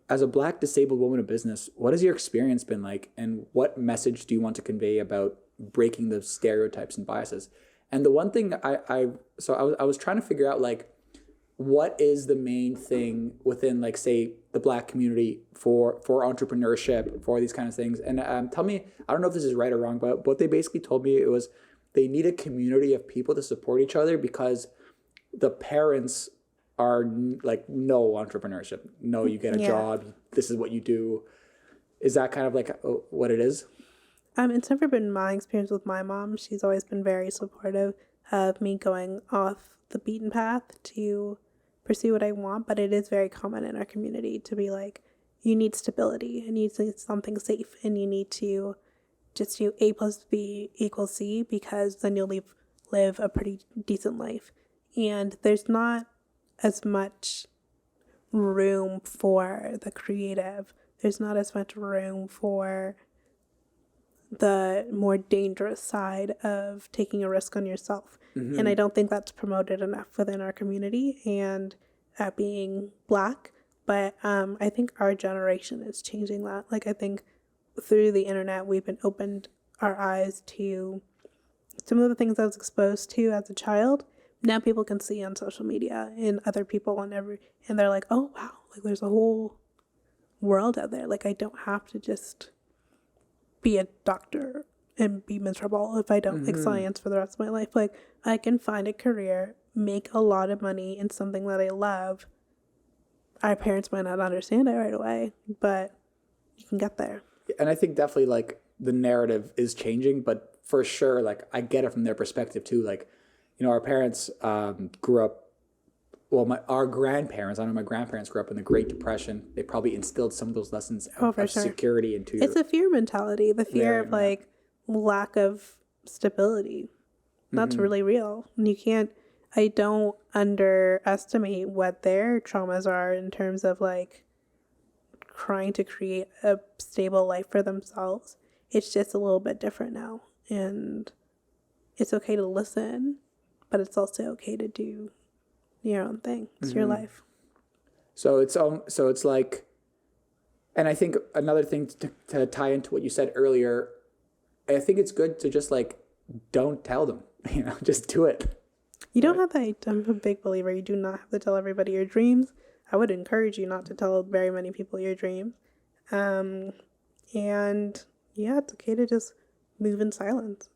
as a Black disabled woman of business, what has your experience been like, and what message do you want to convey about breaking the stereotypes and biases? And the one thing I was trying to figure out, like, what is the main thing within, like, say, the Black community for entrepreneurship, for these kind of things. And tell me, I don't know if this is right or wrong, but what they basically told me, it was they need a community of people to support each other, because the parents are like, no entrepreneurship, no, you get a job, this is what you do. Is that kind of like what it is? It's never been my experience with my mom. She's always been very supportive of me going off the beaten path to pursue what I want, but it is very common in our community to be like, you need stability and you need something safe, and you need to just do A plus B equals C, because then you'll live a pretty decent life. And there's not as much room for the creative. There's not as much room for the more dangerous side of taking a risk on yourself. Mm-hmm. And I don't think that's promoted enough within our community and being Black. But I think our generation is changing that. Like, I think through the internet, we've been opened our eyes to some of the things I was exposed to as a child. Now people can see on social media and other people and they're like, oh wow, like there's a whole world out there. Like, I don't have to just be a doctor and be miserable if I don't like science for the rest of my life. Like, I can find a career, make a lot of money in something that I love. Our parents might not understand it right away, but you can get there. And I think definitely, like, the narrative is changing, but for sure, like, I get it from their perspective too. Like, you know, our parents grew up, well, our grandparents, I know my grandparents grew up in the Great Depression. They probably instilled some of those lessons of security into your... It's a fear mentality, the fear of, like, lack of stability. That's really real. And I don't underestimate what their traumas are in terms of, like, trying to create a stable life for themselves. It's just a little bit different now. And it's okay to listen, but it's also okay to do your own thing. It's your life. So it's like, and I think another thing to tie into what you said earlier, I think it's good to just, like, don't tell them, you know, just do it. You don't have to, I'm a big believer, you do not have to tell everybody your dreams. I would encourage you not to tell very many people your dreams. And yeah, it's okay to just move in silence.